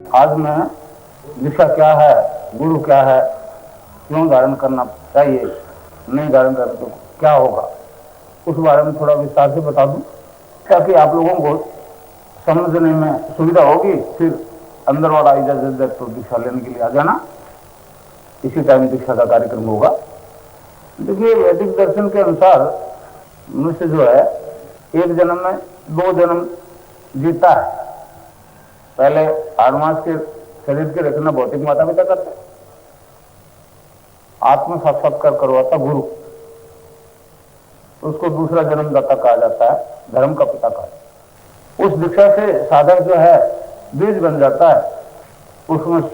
आज मैं दिशा क्या है, गुरु क्या है, क्यों धारण करना चाहिए, नहीं धारण करना तो क्या होगा, उस बारे में थोड़ा विस्तार से बता दूं ताकि आप लोगों को समझने में सुविधा होगी। फिर अंदर वाला इजाजत दे तो दीक्षा लेने के लिए आ जाना। इसी टाइम दीक्षा का कार्यक्रम होगा। देखिए, वैदिक दर्शन के अनुसार मनुष्य जो है एक जन्म में 2 जन्म जीता है। पहले 8 मास के शरीर के रचना भौतिक माता पिता करते, आत्म साक्षात्कार करवाता गुरु, उसको दूसरा जन्मदाता कहा जाता है, धर्म का पिता कहा। उस दीक्षा से साधक जो है बीज बन जाता है, उसमें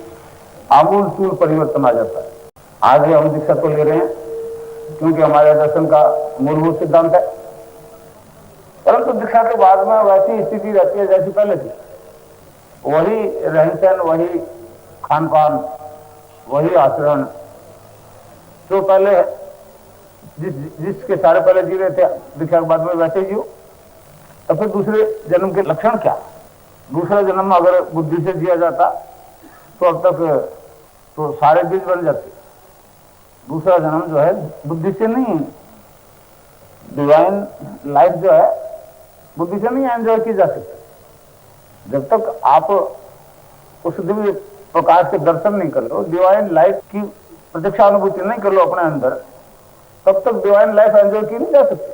आमूल चूल परिवर्तन आ जाता है। आज हम दीक्षा तो ले रहे हैं क्योंकि हमारे दर्शन का मूलभूत सिद्धांत है, परंतु दीक्षा के बाद में वैसी स्थिति रहती है जैसी पहले थी। वही रहन सहन, वही खान पान, वही आचरण जो पहले जिसके सारे पहले जी रहे थे, दीक्षा के बाद में वैसे ही जियो। तो फिर दूसरे जन्म के लक्षण क्या? दूसरा जन्म अगर बुद्धि से जिया जाता तो अब तक तो सारे बीज बन जाते। दूसरा जन्म जो है बुद्धि से नहीं, डिवाइन लाइफ जो है बुद्धि से नहीं एंजॉय की जा सकती। जब तक आप उस दिव्य प्रकाश के दर्शन नहीं कर लो, डिवाइन लाइफ की प्रत्यक्ष अनुभूति नहीं कर लो अपने अंदर, तब तक डिवाइन लाइफ एंजॉय की नहीं जा सकती।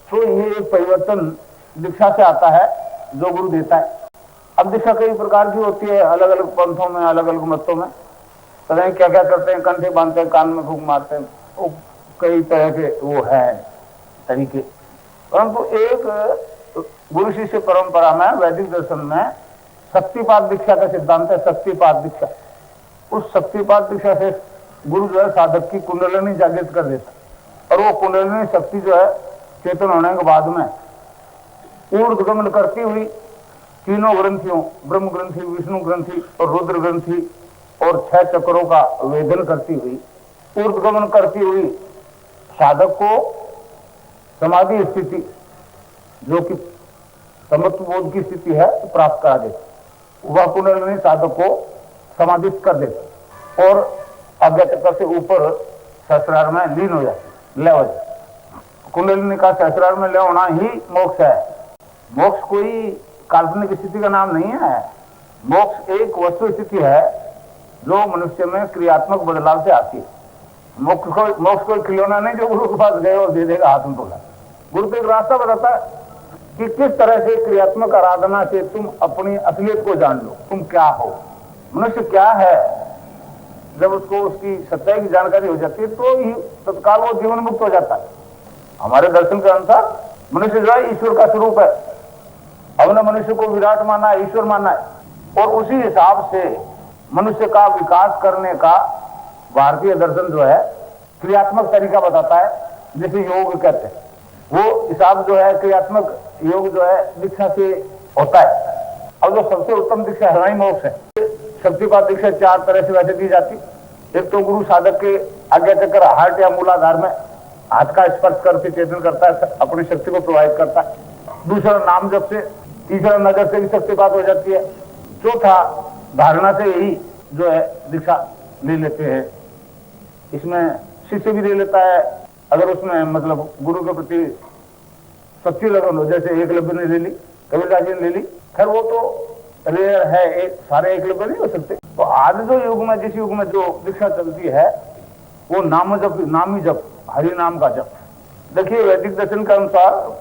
तो ये एक परिवर्तन दीक्षा से आता है जो गुरु देता है। अब दीक्षा कई प्रकार की होती है, अलग अलग पंथों में, अलग अलग मतों में पता नहीं क्या क्या करते हैं, कंठे बांधते हैं, कान में फूंक मारते हैं, वो कई तरह के वो है तरीके। परंतु एक गुरु शिष्य परंपरा में, वैदिक दर्शन में शक्तिपात दीक्षा का सिद्धांत है। शक्तिपात दीक्षा, उस शक्तिपात दीक्षा से गुरु जो है साधक की कुंडलिनी जागृत कर देता, और वो कुंडलिनी शक्ति जो है चेतन होने के बाद में ऊर्ध्वगमन करती हुई तीनों ग्रंथियों, ब्रह्म ग्रंथि, विष्णु ग्रंथि और रुद्र ग्रंथि और 6 चक्रों का वेदन करती हुई, ऊर्ध्वगमन करती हुई साधक को समाधि स्थिति, जो कि समत्व बोध की स्थिति है, प्राप्त करा देती। वह कुंडलिनी साधक को समाधित कर देती और आज्ञा चक्र से ऊपर सहस्रार में लीन हो जाती, लय हो जाती। कुंडलिनी का सहस्रार में लय होना ही मोक्ष है। मोक्ष कोई काल्पनिक स्थिति का नाम नहीं है। मोक्ष एक वस्तु स्थिति है जो मनुष्य में क्रियात्मक बदलाव से आती है। मोक्ष कोई खिलौना नहीं जो गुरु के पास गए और दे देगा हाथ में पकड़ा। गुरु तो एक रास्ता बताता है कि किस तरह से क्रियात्मक आराधना से तुम अपनी असलियत को जान लो, तुम क्या हो, मनुष्य क्या है। जब उसको उसकी सच्चाई की जानकारी हो जाती है तो ही तत्काल वो जीवन मुक्त हो जाता है। हमारे दर्शन के अनुसार मनुष्य जो है ईश्वर का स्वरूप है। हमने मनुष्य को विराट माना है, ईश्वर माना है, और उसी हिसाब से मनुष्य का विकास करने का भारतीय दर्शन जो है क्रियात्मक तरीका बताता है, जिसे योग कहते हैं। वो हिसाब जो है क्रियात्मक योग जो है दीक्षा से होता है। और जो सबसे उत्तम दीक्षा हृदय मोक्ष है। शक्तिपात दीक्षा 4 तरह से वैसे दी जाती। एक तो गुरु साधक के आज्ञा चक्र हार्ट या मूलाधार में हाथ का स्पर्श करके चेतन करता है, अपनी शक्ति को प्रभावित करता है। दूसरा नाम जप से, तीसरा नजर से भी शक्तिपात हो जाती है। चौथा धारणा से ही जो है दीक्षा ले लेते हैं। इसमें शिष्य भी ले लेता है अगर उसमें मतलब गुरु के प्रति सच्ची लगन हो, जैसे एकलव्य ने ले ली, कबीरदास जी ने ले ली। खैर वो तो रेयर है, एक सारे एकलव्य नहीं हो सकते। तो आज जो युग में, जिस युग में जो दीक्षा चलती है वो नाम जप, नामी जप, हरि नाम का जप। देखिए, वैदिक दर्शन के अनुसार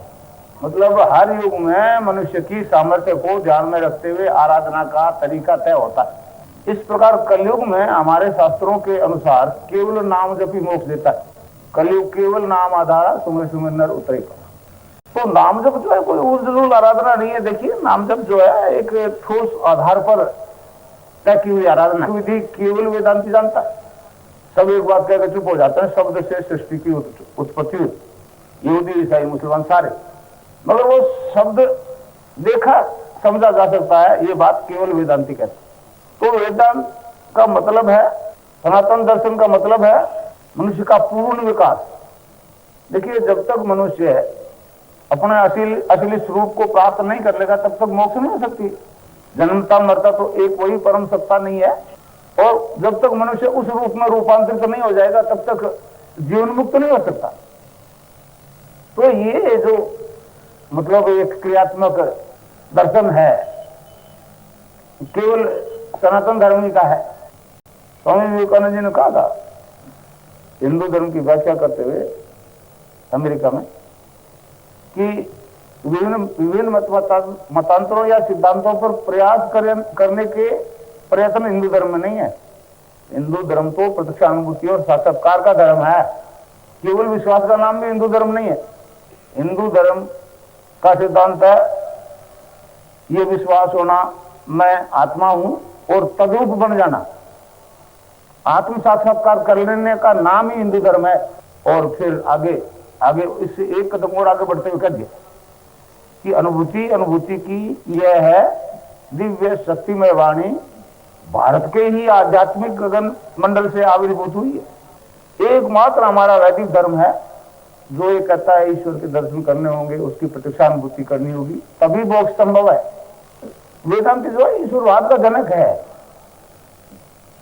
मतलब हर युग में मनुष्य की सामर्थ्य को ध्यान में रखते हुए आराधना का तरीका तय होता है। इस प्रकार कलयुग में हमारे शास्त्रों के अनुसार केवल नाम जप ही मोक्ष देता है। कलयुग केवल नाम आधारा, सुमर सुमर नर उतरे। तो नाम जप जो है कोई उर्जलूल आराधना नहीं है। देखिए, नाम जप जो है एक ठोस आधार पर तय की हुई आराधना विधि केवल वेदांती जानता है। सब एक बात कहकर चुप हो जाते हैं, शब्द से सृष्टि की उत्पत्ति हुई, यहूदी ईसाई मुसलमान सारे। मगर वो शब्द देखा समझा जा सकता है, ये बात केवल वेदांती कहते हैं। तो वेदांत का मतलब है, सनातन दर्शन का मतलब है मनुष्य का पूर्ण विकास। देखिए, जब तक मनुष्य अपने असली स्वरूप को प्राप्त नहीं कर लेगा तब तक मोक्ष नहीं हो सकती। जन्मता मरता तो एक वही परम सत्ता नहीं है। और जब तक मनुष्य उस रूप में रूपांतरित नहीं हो जाएगा तब तक जीवन मुक्त नहीं हो सकता। तो ये जो मतलब एक क्रियात्मक दर्शन है केवल सनातन धर्म ही का है। स्वामी विवेकानंद जी ने कहा था हिंदू धर्म की व्याख्या करते हुए अमेरिका में कि विभिन्न मतांतरों या सिद्धांतों पर प्रयास करने के प्रयत्न हिंदू धर्म में नहीं है। हिंदू धर्म तो प्रत्यक्ष अनुभूति और साक्षात्कार का धर्म है। केवल विश्वास का नाम भी हिंदू धर्म नहीं है। हिंदू धर्म का सिद्धांत है ये विश्वास होना मैं आत्मा हूं और तद्रूप बन जाना। आत्म साक्षात्कार कर लेने का नाम ही हिंदू धर्म है। और फिर आगे आगे इससे एक कदम और आगे बढ़ते हुए कह दिया कि अनुभूति की यह है दिव्य शक्तिमय वाणी भारत के ही आध्यात्मिक गगन मंडल से आविर्भूत हुई है। एकमात्र हमारा वैदिक धर्म है जो ये कहता है ईश्वर के दर्शन करने होंगे, उसकी प्रत्यक्षानुभूति करनी होगी, तभी मोक्ष संभव है। वेदांत जो है ईश्वरवाद का जनक है।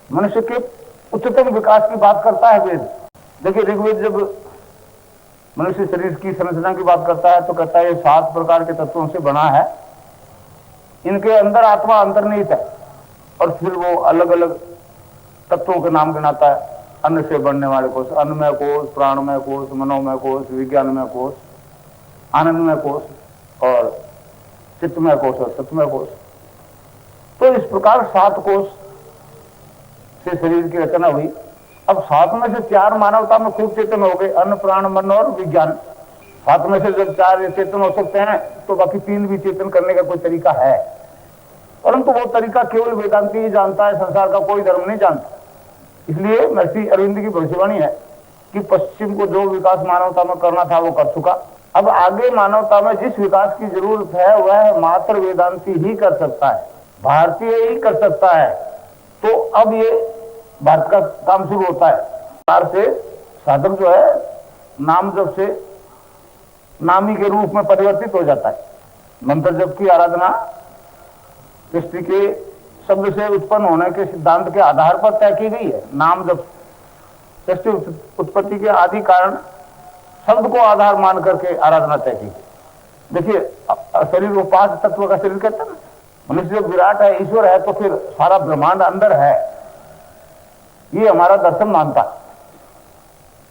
मनुष्य के उच्चतम विकास की बात करता है वेद। देखिए ऋग्वेद जब मनुष्य शरीर की संरचना की बात करता है तो कहता है ये 7 प्रकार के तत्वों से बना है, इनके अंदर आत्मा अंतर्निहित है। और फिर वो अलग अलग तत्वों के नाम गिनाता है। अन्न से बनने वाले कोष, अन्नमय कोष, प्राणमय कोष, मनोमय कोष, विज्ञानमय कोष, आनंदमय कोष और चित्तमय कोष और सत्मय कोष। तो इस प्रकार 7 कोष से शरीर की रचना हुई। अब 7 में से 4 मानवता में खूब चेतन हो गए, अन्न प्राण मन और विज्ञान। 7 में से जब 4 चेतन हो सकते हैं तो बाकी 3 भी चेतन करने का कोई तरीका है, परंतु वो तरीका केवल वेदांती ही जानता है, संसार का कोई धर्म नहीं जानता। इसलिए महर्षि अरविंद की भविष्यवाणी है कि पश्चिम को जो विकास मानवता में करना था वो कर चुका। अब आगे मानवता में जिस विकास की जरूरत है वह मात्र वेदांती ही कर सकता है, भारतीय ही कर सकता है। तो अब ये भारत का काम शुरू होता है। प्रकार से साधक जो है नाम जप से नामी के रूप में परिवर्तित हो जाता है। मंत्र जप की आराधना सृष्टि के शब्द से उत्पन्न होने के सिद्धांत के आधार पर तय की गई है। नाम जप सृष्टि उत्पत्ति के आदि कारण शब्द को आधार मान करके आराधना तय की गई। देखिए शरीर को 5 तत्व का शरीर कहते हैं ना। मनुष्य जो विराट है, ईश्वर है, तो फिर सारा ब्रह्मांड अंदर है, ये हमारा दर्शन मानता है।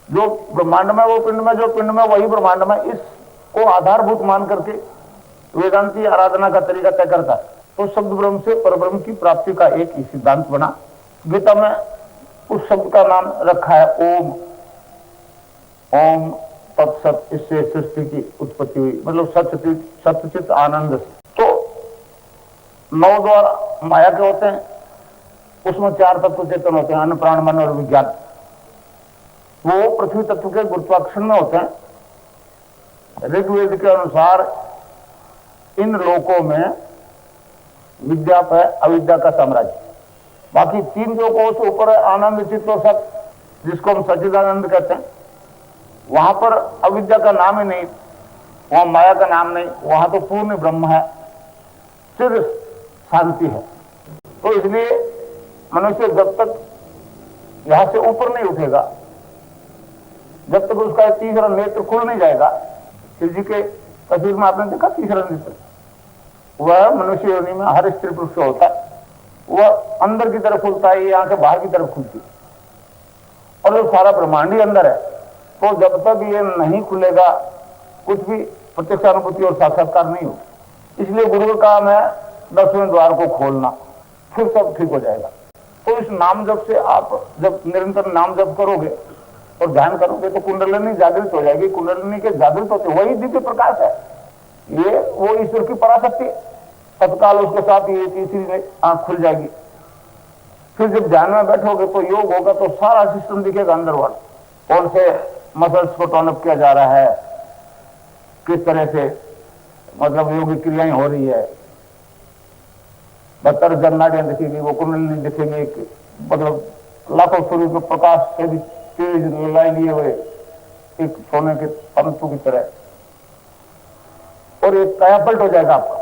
जो ब्रह्मांड में वो पिंड में, जो पिंड में वही ब्रह्मांड में, इसको आधारभूत मान करके वेदांती आराधना का तरीका तय करता है। तो शब्द ब्रह्म से परब्रह्म की प्राप्ति का एक ही सिद्धांत बना। गीता में उस शब्द का नाम रखा है ओम। ओम तत्सत, इससे सृष्टि की उत्पत्ति हुई, मतलब सत्यचित आनंद। तो 9 द्वार माया के होते हैं, उसमें 4 तत्व चेतन होते हैं, अन्न प्राण मन और विज्ञान। वो पृथ्वी तत्व के गुरुत्वाकर्षण में होते हैं। ऋग्वेद के अनुसार इन लोकों में विद्या पर अविद्या का साम्राज्य। बाकी 3 जो कोष ऊपर है, आनंद चित्त और सत, जिसको हम सच्चिदानंद कहते हैं, वहां पर अविद्या का नाम ही नहीं, वहां माया का नाम नहीं, वहां तो पूर्ण ब्रह्म है, सिर्फ शांति है। तो इसलिए मनुष्य जब तक यहां से ऊपर नहीं उठेगा, जब तक उसका तीसरा नेत्र खुल नहीं जाएगा। शिव जी के तस्वीर में आपने देखा तीसरा नेत्र, वह मनुष्य योनि में हर स्त्री पुरुष से होता है। वह अंदर की तरफ खुलता है, ये आंखें बाहर की तरफ खुलती है, और जो सारा ब्रह्मांड ही अंदर है। तो जब तक ये नहीं खुलेगा कुछ भी प्रत्यक्षानुभूति और साक्षात्कार नहीं हो। इसलिए गुरु का काम है 10वें द्वार को खोलना, फिर सब ठीक हो जाएगा। तो इस नाम जप से आप जब निरंतर नाम जप करोगे और ध्यान करोगे तो कुंडलिनी जागृत हो जाएगी। कुंडलिनी के जागृत होते वही दिव्य प्रकाश है, ये वो ईश्वर की पराशक्ति। तत्काल उसके साथ ये तीसरी आंख खुल जाएगी। फिर जब ध्यान में बैठोगे तो योग होगा, तो सारा सिस्टम दिखेगा अंदर वाला। कौन से मसल्स को टोन अप किया जा रहा है, किस तरह से मतलब योगिक क्रियाएं हो रही है, 72 जन्नाडियां दिखेगी, वो कुंडलिनी दिखेगी, मतलब लाखों सूर्य के प्रकाश से भी तेज लाई लिए हुए एक सोने के तंतु की तरह, और एक कायापलट हो जाएगा आपका।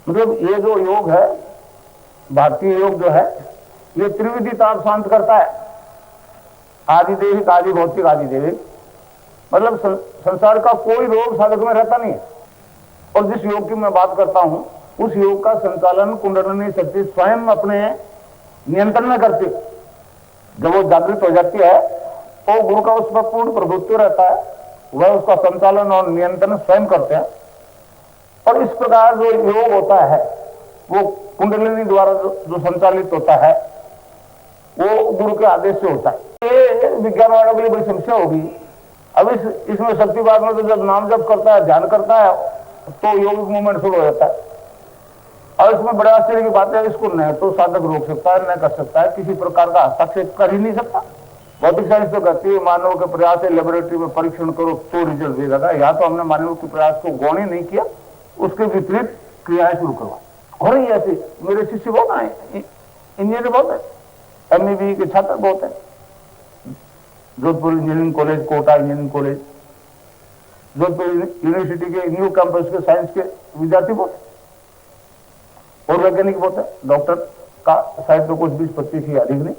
मतलब ये जो योग है भारतीय योग जो है ये त्रिविधि ताप शांत करता है, आदि दैहिक, आदि भौतिक, आदि दैविक। मतलब संसार का कोई रोग साधक में रहता नहीं है। और जिस योग की मैं बात करता हूं उस योग का संचालन कुंडलिनी शक्ति स्वयं अपने नियंत्रण में करती है। जब वो जागृत हो जाती है तो गुरु का उस पर पूर्ण प्रभुत्व रहता है, वह उसका संचालन और नियंत्रण स्वयं करते हैं। और इस प्रकार जो योग होता है वो कुंडलिनी द्वारा जो संचालित होता है वो गुरु के आदेश से होता है। ये विज्ञान वालों के लिए बड़ी समस्या होगी। अब इसमें शक्तिवाद में तो जब नाम जप करता है, ध्यान करता है तो योगिक मूवमेंट शुरू हो जाता है। और इसमें बड़े आश्चर्य की बात है, इसको न तो साधक रोक सकता है, न कर सकता है, किसी प्रकार का हस्तक्षेप कर ही नहीं सकता। भौतिक साइंस तो कहती है मानव के प्रयास से लेबोरेटरी में परीक्षण करो तो रिजल्ट दे जाएगा। या तो हमने मानव के प्रयास को गौण ही नहीं किया, उसके विपरीत क्रियाएं शुरू करवा। हो रही है ऐसी, मेरे शिष्य बहुत आए, इंजीनियर बहुत है, एमईबी के छात्र बहुत है, Jodhpur engineering college, Kota engineering college, Jodhpur university के न्यू कैंपस के साइंस के विद्यार्थी बहुत है, और वैज्ञानिक बहुत है, डॉक्टर का शायद तो कुछ 20-25 ही, अधिक नहीं।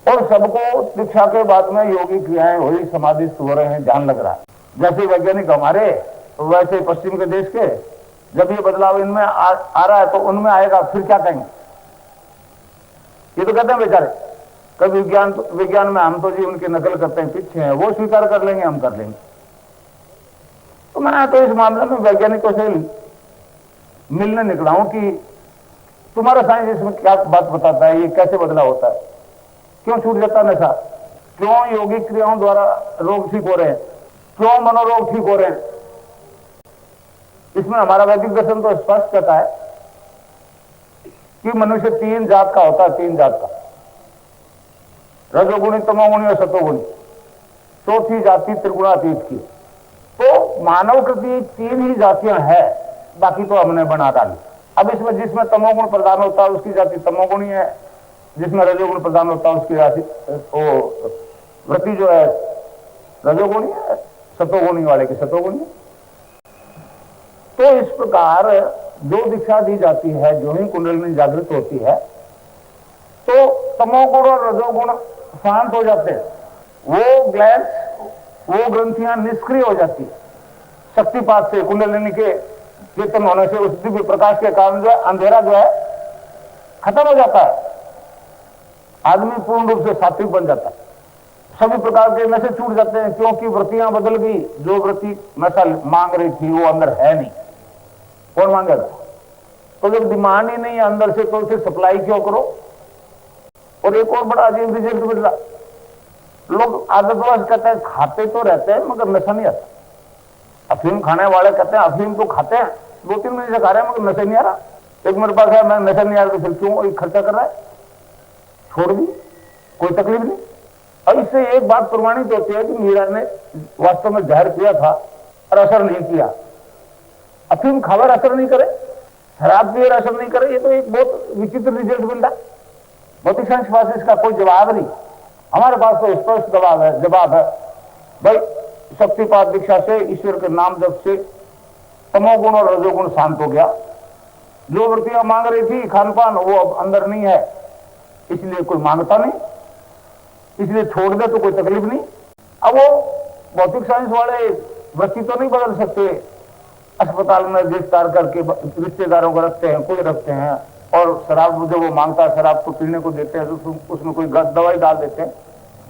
और सबको दीक्षा के बाद में योगी क्रियाएं हुई, समाधिस्थ हो रहे हैं, ध्यान लग रहा है। जैसे वैज्ञानिक हमारे वैसे पश्चिम के देश के, जब ये बदलाव इनमें आ रहा है तो उनमें आएगा, फिर क्या कहेंगे? ये तो कहते हैं बेचारे कभी विज्ञान में हम तो जी उनकी नकल करते हैं, पीछे हैं, वो स्वीकार कर लेंगे, हम कर लेंगे। तो मैं तो इस मामले में वैज्ञानिकों से मिलने निकला हूं कि तुम्हारा साइंस इसमें क्या बात बताता है, ये कैसे बदलाव होता है, क्यों छूट जाता नशा, क्यों योगिक क्रियाओं द्वारा रोग ठीक हो रहे हैं, क्यों मनोरोग ठीक हो रहे हैं। इसमें हमारा वैदिक दर्शन तो स्पष्ट कहता है कि मनुष्य 3 जात का होता है, 3 जात का, रजोगुणी, तमोगुणी और सतोगुणी, चौथी जाति त्रिगुणातीत की। तो मानव कृति 3 ही जातियां हैं, बाकी तो हमने बना डाली। अब इसमें जिसमें तमोगुण प्रधान होता है उसकी जाति तमोगुणी है, जिसमें रजोगुण प्रधान होता है उसकी जाति वृत्ति जो है रजोगुणी है, सतोगुणी वाले की सतोगुणी है। तो इस प्रकार जो दीक्षा दी जाती है, जो ही कुंडलिनी जागृत होती है तो तमोगुण और रजोगुण शांत हो जाते हैं, वो ग्लैंड, वो ग्रंथियां निष्क्रिय हो जाती है शक्तिपात से, कुंडलिनी के चेतन होने से, उस दिव्य प्रकाश के कारण जो है अंधेरा जो है खत्म हो जाता है। आदमी पूर्ण रूप से सात्विक बन जाता है, सभी प्रकार के नशे छूट जाते हैं, क्योंकि वृत्तियां बदल गई। जो वृत्ति नशा मांग रही थी वो अंदर है नहीं, कौन मांगेगा? तो जब डिमांड ही नहीं है अंदर से तो उसे सप्लाई क्यों करो? और एक और बड़ा अजीब रिजल्ट मिला, लोग आदतवश कहते हैं खाते तो रहते हैं मगर नशा नहीं आता। अफीम खाने वाले कहते हैं अफीम तो खाते हैं, 2-3 महीने से खा रहे हैं मगर नशा नहीं आ रहा। एक मेरे पास है, मैं नशा नहीं आ रहा, तो फिर क्यों खर्चा कर रहा है? छोड़ दी, कोई तकलीफ नहीं। और इससे एक बात प्रमाणित होती है कि मीरा ने वास्तव में जहर किया था और असर नहीं किया। अफीम खावर असर नहीं करे, शराब पिए असर नहीं करे, ये तो एक बहुत विचित्र रिजल्ट मिल रहा है। भौतिक साइंस पास इसका कोई जवाब नहीं, हमारे पास तो स्पष्ट जवाब है भाई, शक्तिपात दीक्षा से, ईश्वर के नाम जप से तमोगुण और रजोगुण शांत हो गया। जो वृत्तियां मांग रही थी खान पान, वो अब अंदर नहीं है, इसलिए कोई मांगता नहीं, इसलिए छोड़ दे तो कोई तकलीफ नहीं। अब वो भौतिक साइंस वाले वृत्ति तो नहीं बदल सकते, अस्पताल में गिरफ्तार करके रिश्तेदारों को रखते हैं, कोई रखते हैं, और शराब जो वो मांगता है शराब को पीने को देते हैं तो उसमें कोई दवाई डाल देते हैं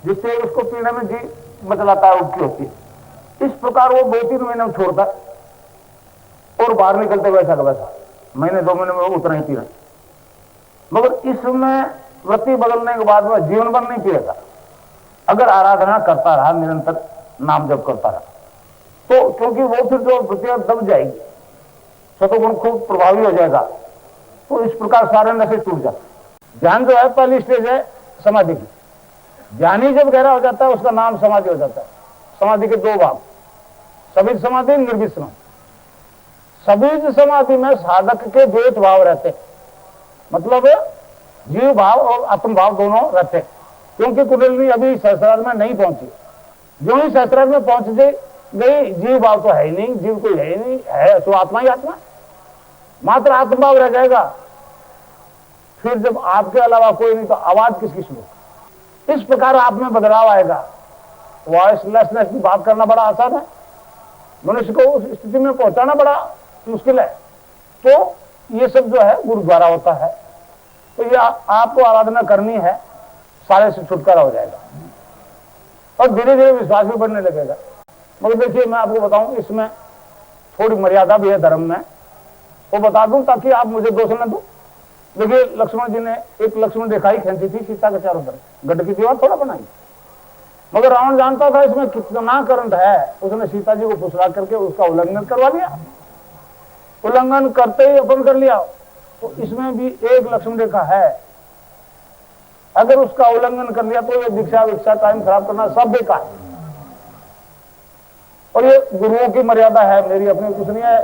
जिससे उसको पीने में जी बतलाता है, उल्टी होती है। इस प्रकार वो 2-3 महीने में छोड़ता और बाहर निकलते वैसा का वैसा, महीने 2 महीने में उतना ही पी रहे। मगर इसमें वृत्ति बदलने के बाद में जीवन भर नहीं पिएगा। अगर आराधना करता रहा, निरंतर नाम जप करता रहा, तो क्योंकि वो फिर जो वृत्तियां दब जाएगी, सतोगुण खूब प्रभावी हो जाएगा, तो इस प्रकार सारे नशे छूट जाते। ध्यान जो है पहली स्टेज है समाधि की। ज्ञानी जब गहरा हो जाता है उसका नाम समाधि हो जाता है। समाधि के 2 भाग, सबिज समाधि, निर्विज समाधि। सबिज समाधि में साधक के द्वैत भाव रहते, मतलब जीव भाव और आत्म भाव दोनों रहते, क्योंकि कुंडलिनी अभी सहस्रार में नहीं पहुंची। जो ही सहस्रार में पहुंच गई, जीव भाव तो है ही नहीं, जीव कोई है ही नहीं, है तो आत्मा ही आत्मा, मात्र आत्मभाव रह जाएगा। फिर जब आपके अलावा कोई नहीं तो आवाज किसकी सुनो। इस प्रकार आप में बदलाव आएगा। वॉइसलेसनेस की बात करना बड़ा आसान है, मनुष्य को उस स्थिति में पहुंचाना बड़ा मुश्किल है। तो ये सब जो है गुरु द्वारा होता है। तो ये आपको आराधना करनी है, सारे से छुटकारा हो जाएगा और धीरे धीरे विश्वास भी बढ़ने लगेगा। मगर देखिए मैं आपको बताऊं, इसमें थोड़ी मर्यादा भी है धर्म में, वो बता दूं ताकि आप मुझे दोष न दो। देखिए लक्ष्मण जी ने एक लक्ष्मण रेखा ही खींची थी सीता के चारों तरफ, गढ़ की दीवार थोड़ा बनाई, मगर रावण जानता था इसमें कितना करंट है। उसने सीता जी को फुसला करके उसका उल्लंघन करवा लिया। उल्लंघन करते ही अपन कर लिया। तो इसमें भी एक लक्ष्मण रेखा है, अगर उसका उल्लंघन कर लिया तो ये दीक्षा विक्षा टाइम खराब करना सब बेकार। और ये गुरुओं की मर्यादा है, मेरी अपनी कुछ नहीं है।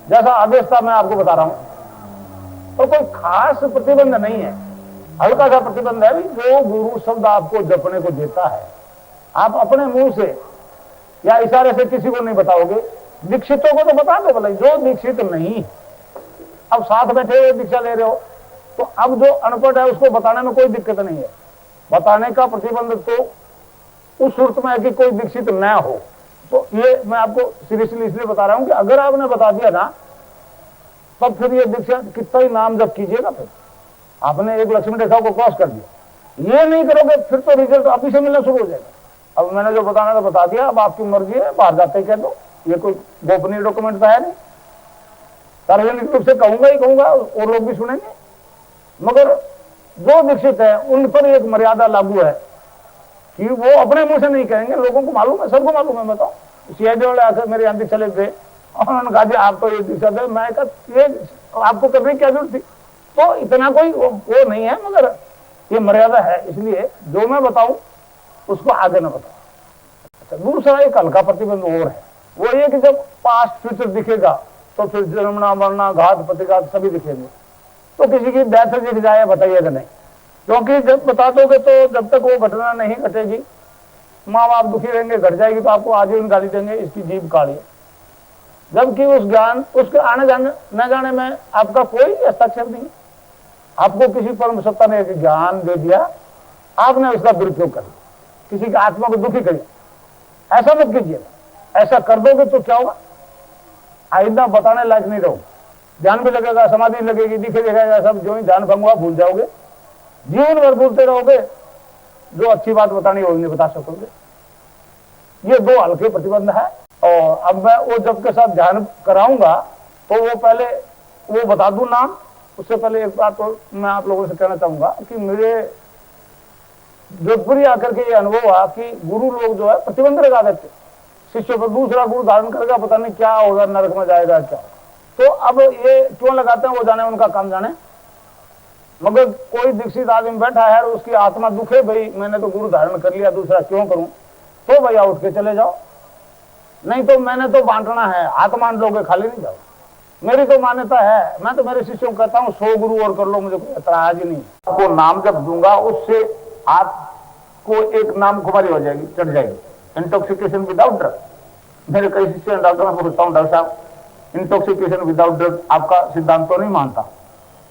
जैसा आदेश था मैं आपको बता रहा हूं, और कोई खास प्रतिबंध नहीं है, हल्का सा प्रतिबंध है। जो गुरु शब्द आपको जपने को देता है, आप अपने मुंह से या इशारे से किसी को नहीं बताओगे। दीक्षितों को तो बता दो भले, जो दीक्षित नहीं, अब साथ बैठे हुए दीक्षा ले रहे हो, तो अब जो अनपढ़ है उसको बताने में कोई दिक्कत नहीं है। बताने का प्रतिबंध तो उस सूरत में है कि कोई दीक्षित न हो। तो ये मैं आपको सीरियसली इसलिए बता रहा हूं कि अगर आपने बता दिया ना, तब फिर ये दीक्षा कितना ही नाम जप कीजिएगा, फिर आपने एक लक्ष्मण रेखा को क्रॉस कर दिया। ये नहीं करोगे फिर तो रिजल्ट अभी से मिलना शुरू हो जाएगा। अब मैंने जो बताना था बता दिया, अब आपकी मर्जी है, बाहर जाते ही कह दो, ये कोई गोपनीय डॉक्यूमेंट तो है नहीं। सार्वजनिक रूप से कहूंगा ही कहूंगा और लोग भी सुनेंगे। मगर जो दीक्षित है उन पर एक मर्यादा लागू है कि वो अपने मुंह से नहीं कहेंगे, लोगों को मालूम है, सबको मालूम है। मैं बताऊं, सीआईडी वाले आकर मेरे यहाँ चले गए और उन्होंने कहा जी आप तो ये दीक्षा दे। मैं कहा ये आपको करने की क्या जरूरत थी। तो इतना कोई वो नहीं है, मगर ये मर्यादा है, इसलिए जो मैं बताऊं उसको आगे न बताऊं। अच्छा, दूसरा एक हल्का प्रतिबंध और है, वो ये कि जब पास्ट फ्यूचर दिखेगा तो फिर जन्मना मरना घात प्रतिघात सभी दिखेंगे। तो किसी की डेथ दिख जाए बताइएगा नहीं, क्योंकि जब बता दोगे तो जब तक वो घटना नहीं घटेगी माँ बाप दुखी रहेंगे, घट जाएगी तो आपको आजीवन गाली देंगे, इसकी जीभ काढ़ी। जबकि उस ज्ञान उसके आने जाने न जाने में आपका कोई हस्ताक्षर नहीं। आपको किसी परम सत्ता ने एक ज्ञान दे दिया, आपने उसका दुरुपयोग कर लिया, किसी की आत्मा को दुखी करिए। ऐसा मत कीजिएगा। ऐसा कर दोगे तो क्या होगा, आइंदा बताने लायक नहीं रहोगे। ध्यान भी लगेगा, समाधि लगेगी, दिखे दिखेगा सब, जो ही ध्यान भंग हुआ भूल जाओगे, जीवन भर भूलते रहोगे, जो अच्छी बात बतानी वो नहीं बता सकोगे। ये दो हल्के प्रतिबंध है। और अब मैं वो जब के साथ ध्यान कराऊंगा तो वो पहले वो बता दूं नाम। उससे पहले एक बात तो मैं आप लोगों से कहना चाहूंगा कि मेरे जोधपुरी आकर के ये अनुभव हुआ कि गुरु लोग जो है प्रतिबंध लगा देते शिष्यों पर, दूसरा गुरु धारण करेगा पता नहीं क्या होगा, नरक में जाएगा क्या। तो अब ये क्यों लगाते हैं वो जाने, उनका काम जाने। मगर कोई दीक्षित आदमी बैठा है और उसकी आत्मा दुखे, भाई मैंने तो गुरु धारण कर लिया, दूसरा क्यों करूं, तो भैया उठ के चले जाओ। नहीं तो मैंने तो बांटना है, हाथ मान लोगे, खाली नहीं जाओ। मेरी तो मान्यता है, मैं तो मेरे शिष्यों को कहता हूँ 100 गुरु और कर लो, मुझे कोई एतराज ही नहीं। आपको नाम जब दूंगा उससे आपको एक नाम खुमारी हो जाएगी, चढ़ जाएगी। Intoxication without drug. मेरे कई शिष्य डॉक्टर में पूछता हूँ, डॉक्टर साहब इंटॉक्सिकेशन विदाउट ड्रग आपका सिद्धांत तो नहीं मानता।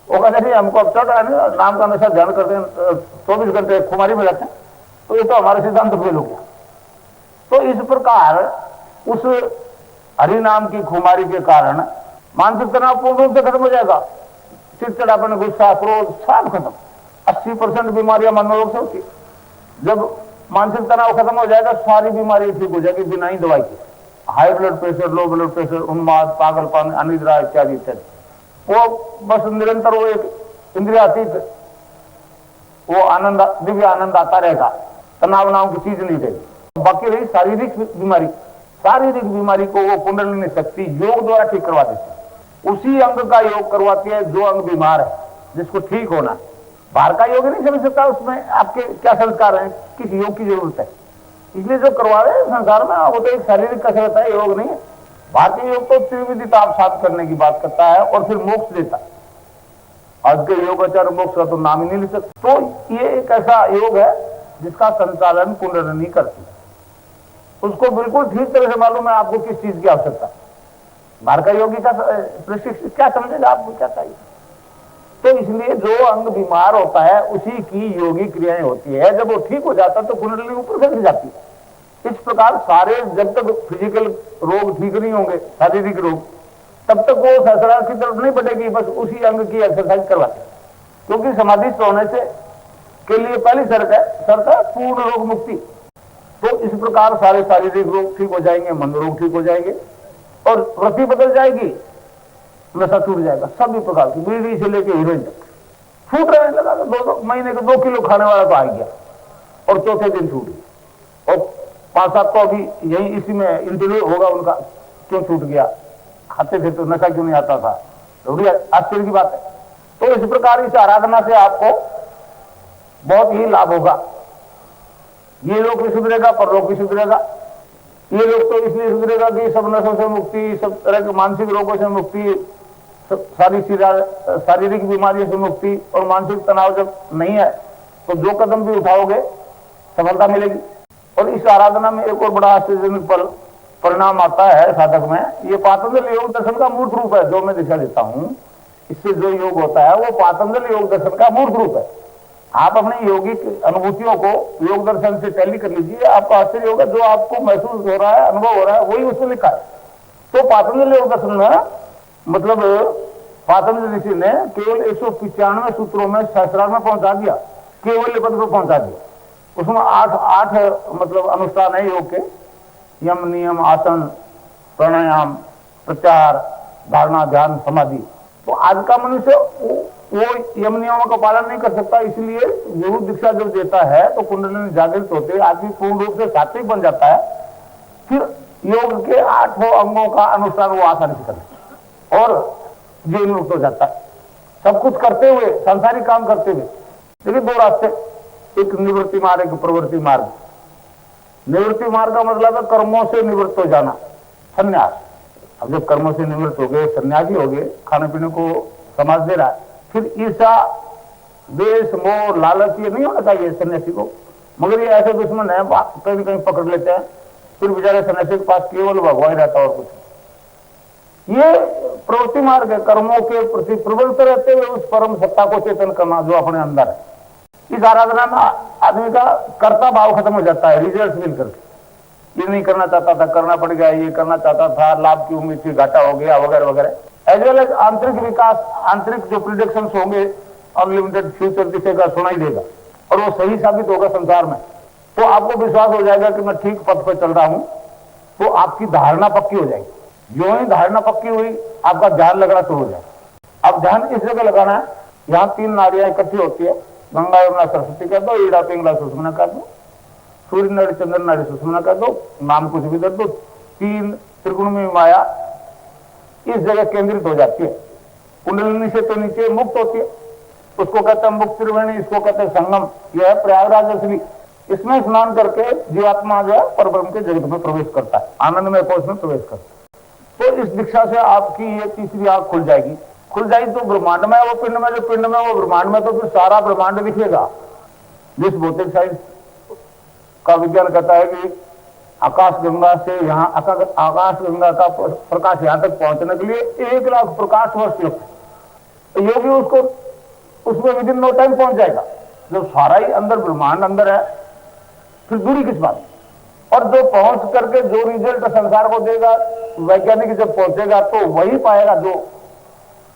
वो कहते नहीं, हमको अब चढ़ रहा है, नाम का नशा ध्यान करते हैं 24 घंटे खुमारी में रहते हैं, तो ये तो हमारे सिद्धांत फेल हो गया। तो इस प्रकार उस हरि नाम की खुमारी के कारण मानसिक तनाव पूर्ण रूप से खत्म हो जाएगा। चिड़चिड़ापन, गुस्सा, क्रोध सब खत्म। 80% बीमारियां मनोरोग से होती। जब मानसिक तनाव खत्म हो जाएगा सारी बीमारी ठीक हो जाएगी बिना ही दवाई के। High blood pressure, low blood pressure, उन्माद, पागलपन, अनिद्रा इत्यादि इत्यादि, वो बस निरंतर वो एक इंद्रियातीत वो आनंद, दिव्य आनंद आता रहेगा, तनाव नाम की चीज नहीं रहेगी। बाकी रही शारीरिक बीमारी, शारीरिक बीमारी को वो कुंडलिनी शक्ति योग द्वारा ठीक करवा देती है। उसी अंग का योग करवाती है जो अंग बीमार है, जिसको ठीक होना। बाहर का योग नहीं समझ सकता, उसमें आपके क्या संस्कार हैं, किस योग की जरूरत है। इसलिए जो करवा रहे हैं संसार में वो तो एक शारीरिक कसरत है, योग नहीं है। भारतीय योग तो त्रिविधि ताप साफ करने की बात करता है और फिर मोक्ष देता है। आज के योगाचार मोक्ष का तो नाम ही नहीं ले सकते। तो ये एक ऐसा योग है जिसका संचालन कुंडलिनी करती है। उसको बिल्कुल ठीक तरह से मालूम है आपको किस चीज की आवश्यकता है। बाहर का योगी का प्रशिक्षण क्या समझेगा, आपको क्या चाहिए। तो इसलिए जो अंग बीमार होता है उसी की योगी क्रियाएं होती है, जब वो ठीक हो जाता है तो कुंडली ऊपर चढ़ जाती है। इस प्रकार सारे जब तक फिजिकल रोग ठीक नहीं होंगे, शारीरिक रोग, तब तक वो सहस्रार की तरफ नहीं बढ़ेगी, बस उसी अंग की एक्सरसाइज करवाते हैं। क्योंकि समाधिस्थ होने से के लिए पहली शर्त है पूर्ण रोग मुक्ति। तो इस प्रकार सारे शारीरिक रोग ठीक हो जाएंगे, मन रोग ठीक हो जाएंगे और वृत्ति बदल जाएगी, नशा छूट जाएगा। सभी प्रकार की बीड़ी से लेकर हीरोइन तक छूट रहने लगा। तो 2 महीने के 2 किलो खाने वाला तो आ गया और चौथे दिन छूट गया। और 5-7 तो अभी यही इसी में इंटरव्यू होगा उनका, क्यों छूट गया, खाते थे तो नशा क्यों नहीं आता था। थोड़ी आश्चर्य की बात है। तो इस प्रकार इस आराधना से आपको बहुत ही लाभ होगा। ये लोग भी सुधरेगा, परलोक भी सुधरेगा। ये लोग तो इसलिए सुधरेगा कि सब नशों से मुक्ति, सब तरह के मानसिक रोगों से मुक्ति, सारी शारीरिक बीमारियों से मुक्ति और मानसिक तनाव जब नहीं है तो जो कदम भी उठाओगे सफलता मिलेगी। और इस आराधना में एक और बड़ा आश्चर्यजनक परिणाम आता है साधक में। ये पातंजल योग दर्शन का मूर्त रूप है जो मैं दिखा देता हूं। इससे जो योग होता है वो पातंजल योग दर्शन का मूर्त रूप है। आप अपनी योगिक अनुभूतियों को योग दर्शन से टैली कर लीजिए, आपको आश्चर्य होगा। जो आपको महसूस हो रहा है, अनुभव हो रहा है, वही उसमें लिखा है। तो पातंजल योग दर्शन में मतलब पातंजल ऋषि ने केवल 195 सूत्रों में सहस्रार में पहुंचा दिया, केवल पद पर पहुंचा दिया। उसमें 8 मतलब अनुष्ठान है योग के, यम, नियम, आसन, प्राणायाम, प्रत्याहार, धारणा, ध्यान, समाधि। तो आज का मनुष्य वो यम नियमों का पालन नहीं कर सकता, इसलिए गुरु दीक्षा जब देता है तो कुंडलिनी जागृत होते आदमी पूर्ण रूप से सात्विक बन जाता है। फिर योग के 8 अंगों का अनुष्ठान वो आसानी से करता है और जीवन मुक्त हो जाता है। सब कुछ करते हुए, सांसारिक काम करते हुए। देखिए 2 रास्ते, एक निवृत्ति मार्ग, एक प्रवृत्ति मार्ग। निवृत्ति मार्ग का मतलब है कर्मों से निवृत्त हो जाना, संन्यास। अब जब कर्मों से निवृत्त हो गए, सन्यासी हो गए, खाने पीने को समाज दे रहा है, फिर ईर्ष्या, द्वेष, मोह, लालच ये नहीं होना चाहिए सन्यासी को। मगर ये ऐसे दुश्मन है, कहीं कहीं पकड़ लेते हैं, फिर बेचारे सन्यासी के पास केवल भगवान रहता और कुछ। ये प्रवृत्ति मार्ग है, कर्मों के प्रति प्रवृत्त रहते हुए उस परम सत्ता को चेतन करना जो अपने अंदर है। इस आराधना में आदमी का कर्ता भाव खत्म हो जाता है, रिजल्ट मिल करके। ये नहीं करना चाहता था, करना पड़ गया, ये करना चाहता था, लाभ की उम्मीद थी, घाटा हो गया, वगैरह वगैरह। एज वेल एज आंतरिक विकास, आंतरिक जो प्रिडिक्शंस होंगे, अनलिमिटेड फ्यूचर दिखेगा, सुनाई देगा और वो सही साबित होगा संसार में। तो आपको विश्वास हो जाएगा कि मैं ठीक पथ पर चल रहा हूं। तो आपकी धारणा पक्की हो जाएगी। जो ही धारणा पक्की हुई, आपका ध्यान लगना शुरू हो जाएगा। अब ध्यान इस जगह लगाना है, यहाँ 3 नाड़ियां इकट्ठी होती है, गंगा यमुना सरस्वती कर दो, ईड़ा पिंगला सुषुम्ना कर दो, सूर्य नाड़ी चंद्र नाड़ी सुषुम्ना कर दो, नाम कुछ भी कर दो। 3 त्रिगुणमयी माया इस जगह केंद्रित हो जाती है। कुंडलिनी से तो नीचे मुक्त होती है, उसको कहते हैं मुक्त त्रिवेणी, इसको कहते हैं संगम। यह है प्रयागराज असली। इसमें स्नान करके जीवात्मा जो है परब्रह्म के जगत में प्रवेश करता है, आनंदमय कोश में प्रवेश करता है। तो इस दीक्षा से आपकी ये तीसरी आंख खुल जाएगी। खुल जाएगी तो ब्रह्मांड में, वो पिंड में, जो पिंड में वो ब्रह्मांड में, तो फिर सारा ब्रह्मांड दिखेगा। जिस भौतिक साइंस का विज्ञान कहता है कि आकाश गंगा से यहाँ आकाश गंगा का प्रकाश यहाँ तक पहुंचने के लिए 1 लाख प्रकाश वर्ष लगते। योगी उसको उसमें विद इन नो टाइम पहुंच जाएगा। जब सारा ही अंदर ब्रह्मांड अंदर है, फिर दूरी किस बात। और जो पहुंच करके जो रिजल्ट संसार को देगा, वैज्ञानिक जब पहुंचेगा तो वही पाएगा जो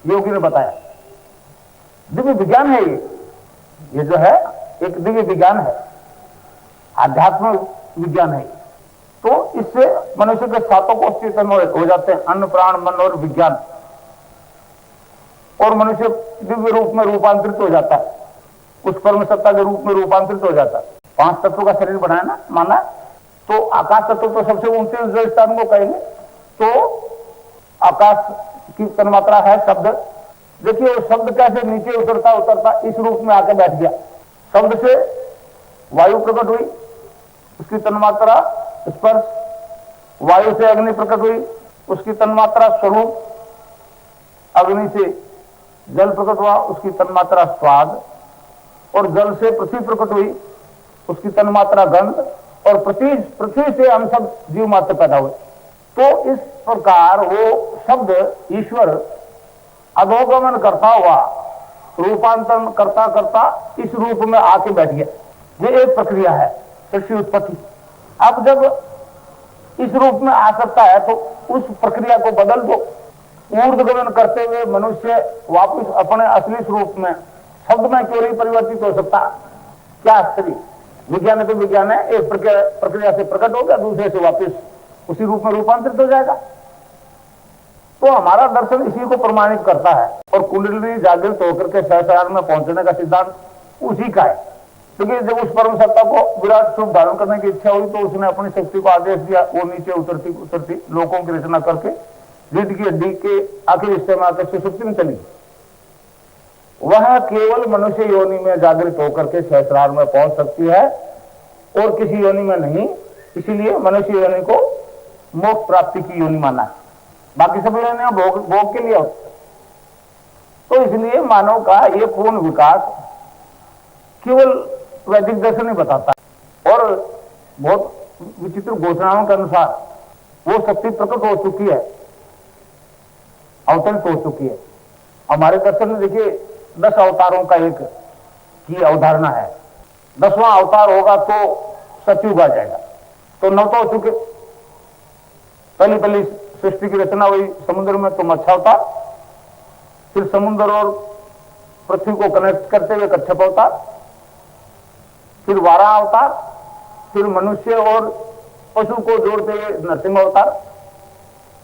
योगी ने बताया। दिव्य विज्ञान है ये जो है एक दिव्य विज्ञान है, आध्यात्मिक विज्ञान है। तो इससे मनुष्य के सातों को चेतन हो जाते हैं, अन्न, प्राण, मन और विज्ञान। और मनुष्य दिव्य रूप में रूपांतरित हो जाता है, उस परम सत्ता के रूप में रूपांतरित हो जाता है। 5 तत्वों का शरीर बनाया ना, माना। तो आकाश तत्व तो सबसे ऊंचे जो स्थान को कहेंगे। तो आकाश की तन्मात्रा है शब्द। देखिए वो शब्द कैसे नीचे उतरता उतरता इस रूप में आके बैठ गया। शब्द से वायु प्रकट हुई, उसकी तन्मात्रा स्पर्श। वायु से अग्नि प्रकट हुई, उसकी तन्मात्रा स्वरूप। अग्नि से जल प्रकट हुआ, उसकी तन्मात्रा स्वाद। और जल से पृथ्वी प्रकट हुई, उसकी तन्मात्रा गंध। और पृथ्वी से हम सब जीव मात्र पैदा हुए। तो इस प्रकार वो शब्द ईश्वर अधोगमन करता हुआ रूपांतरण करता करता इस रूप में आके बैठ गया। ये एक प्रक्रिया है सृष्टि उत्पत्ति। अब जब इस रूप में आ सकता है तो उस प्रक्रिया को बदल दो। ऊर्ध्वगमन करते हुए मनुष्य वापस अपने असली स्वरूप में शब्द में क्यों नहीं परिवर्तित हो सकता? क्या आश्चर्य! विज्ञान है तो विज्ञान है, एक प्रक्रिया से प्रकट हो गया, दूसरे से वापस उसी रूप में रूपांतरित हो जाएगा। तो हमारा दर्शन इसी को प्रमाणित करता है। और कुंडली जागृत होकर के सहस्रार में पहुंचने का सिद्धांत उसी का है। क्योंकि जब उस परम सत्ता को विराट स्वरूप धारण करने की इच्छा हुई तो उसने अपनी शक्ति को आदेश दिया। वो नीचे उतरती उतरती लोगों की रचना करके रीढ़ की हड्डी के आखिरी हिस्से में आकर सुषुप्ति में चली। वह केवल मनुष्य योनि में जागृत होकर के सहस्रार में पहुंच सकती है और किसी योनि में नहीं। इसीलिए मनुष्य योनि को मोक्ष प्राप्ति की योनि माना है। बाकी सब योनियां भोग के लिए होती। तो इसलिए मानव का ये पूर्ण विकास केवल वैदिक दर्शन ही बताता है। और बहुत विचित्र घोषणाओं के अनुसार वो शक्ति प्रकट हो चुकी है, अवतरित हो चुकी है। हमारे दर्शन में देखिए 10 अवतारों का एक की अवधारणा है। 10वां अवतार होगा तो सतयुग आ जाएगा। तो 9 तो हो चुके। पहली सृष्टि की रचना हुई समुद्र में तो मत्स्य अवतार, फिर समुद्र और पृथ्वी को कनेक्ट करते हुए कच्छप अवतार, फिर वारा अवतार, फिर मनुष्य और पशु को जोड़ते हुए नरसिंह अवतार,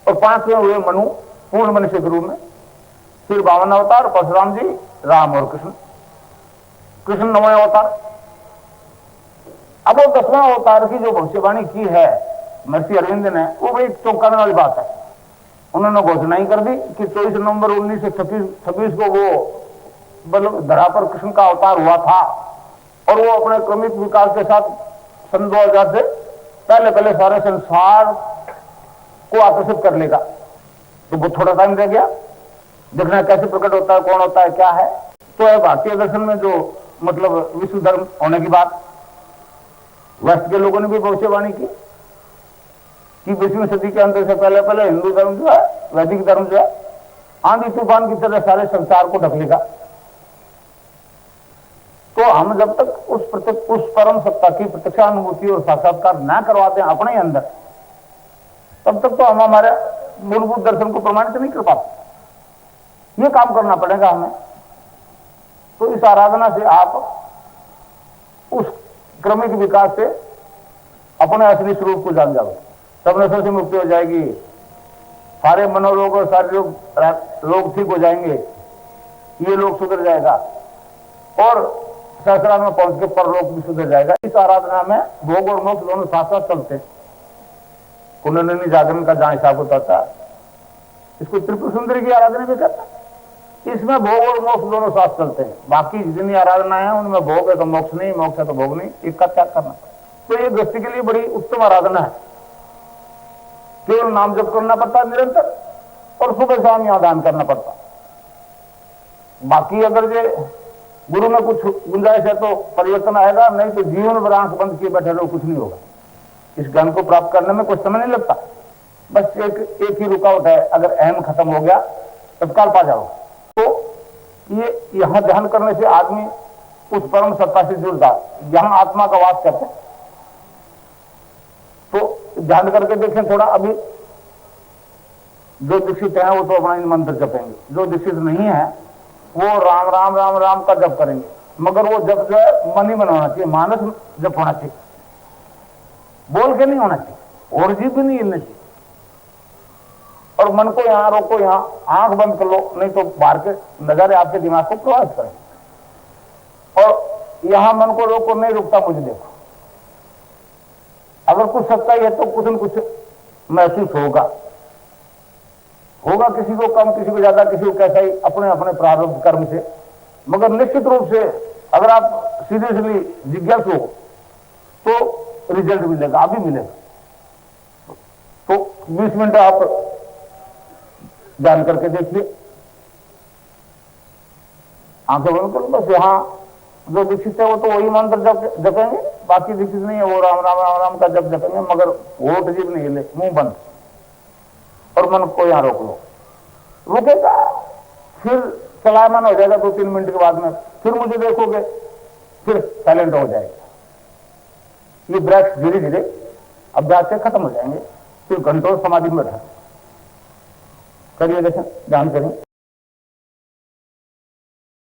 और 5वें हुए मनु पूर्ण मनुष्य के रूप में, फिर 52 अवतार परशुराम जी, राम और कृष्ण 9वें अवतार। अब वो 10वां अवतार की जो भविष्यवाणी की है महर्षि अरविंद ने, वो भी चौंकाने वाली बात है। उन्होंने घोषणा ही कर दी कि 24 नवंबर 1926 को वो धरा पर कृष्ण का अवतार हुआ था और वो अपने क्रमिक विकास के साथ सन 2000 से पहले सारे संसार को आकर्षित कर लेगा। तो वो थोड़ा टाइम रह गया, देखना कैसे प्रकट होता है, कौन होता है, क्या है। तो है भारतीय दर्शन में जो मतलब विश्व धर्म होने की बात, वेस्ट के लोगों ने भी भविष्यवाणी की कि 20वीं सदी के अंत से पहले हिंदू धर्म जो है, वैदिक धर्म जो है, आंधी तूफान की तरह सारे संसार को ढक लेगा। तो हम जब तक उस परम सत्ता की प्रत्यक्षानुभूति और साक्षात्कार न करवाते हैं अपने अंदर, तब तक तो हम हमारे मूलभूत दर्शन को प्रमाणित नहीं कर पाते। ये काम करना पड़ेगा हमें। तो इस आराधना से आप उस क्रमिक विकास से अपने असली स्वरूप को जान जाओगे। सब नशों से मुक्ति हो जाएगी, सारे मनोरोग और सारे रोग ठीक हो जाएंगे, ये लोग सुधर जाएगा और सहस्रार में पहुंच के परलोक भी सुधर जाएगा। इस आराधना में भोग और मोक्ष दोनों साथ साथ चलते हैं। कुंडलिनी जागरण का जहां हिसाब होता है, इसको त्रिपुर सुंदरी की आराधना भी करता है। इसमें भोग और मोक्ष दोनों साथ चलते हैं। बाकी जितनी आराधना है उनमें भोग है तो मोक्ष नहीं, मोक्ष है तो भोग नहीं, एक का त्याग करना। तो ये गृहस्थी के लिए बड़ी उत्तम आराधना है। केवल नाम जप करना पड़ता है निरंतर और सुबह शाम यहाँ दान करना पड़ता। बाकी अगर ये गुरु में कुछ गुंजाइश है तो परिवर्तन आएगा, नहीं तो जीवन भर आंख बंद किए बैठे रहो, कुछ नहीं होगा। इस ज्ञान को प्राप्त करने में कुछ समय नहीं लगता। बस एक ही रुकावट है, अगर अहम खत्म हो गया तत्काल पा जाओ। तो ये यहां ध्यान करने से आदमी उस परम सत्ता से जुड़ता है जहां आत्मा का वास करते। तो ध्यान करके देखें थोड़ा। अभी जो दीक्षित है वो तो अपना इन मंत्र जपेंगे, जो दीक्षित नहीं है वो राम राम राम राम का जप करेंगे। मगर वो जप जो है मन ही मन होना चाहिए, मानस जप होना चाहिए, बोल के नहीं होना चाहिए और जीव भी नहीं हिलना चाहिए। और मन को यहां रोको, यहां आंख बंद कर लो, नहीं तो बाहर के नजारे आपके दिमाग को प्रभावित करेंगे। और यहां मन को रोको, नहीं रुकता मुझे देखो। अगर कुछ सच्चाई है तो कुछ न कुछ महसूस होगा किसी को कम, किसी को ज्यादा, किसी को कैसा ही, अपने अपने प्रारब्ध कर्म से। मगर निश्चित रूप से अगर आप सीरियसली जिज्ञासु हो तो रिजल्ट मिलेगा, अभी मिलेगा। तो 20 मिनट आप ध्यान करके देखिए, आंखें बंद करो। बस यहां जो दीक्षित है वो तो वही मंत्र जपेंगे, बाकी दीक्षित नहीं है वो राम राम राम राम का जप जपेंगे, मगर होठ जीभ नहीं हिले, मुंह बंद, और मन को यहां रोक लो। रुकेगा, फिर चलायमान हो जाएगा 2-3 मिनट के बाद में, फिर मुझे देखोगे, फिर साइलेंट हो जाएगा। ये ब्रेक्स धीरे धीरे अभ्यास से खत्म हो जाएंगे, फिर घंटों समाधि में बैठा। करिए, देखें, ध्यान करें।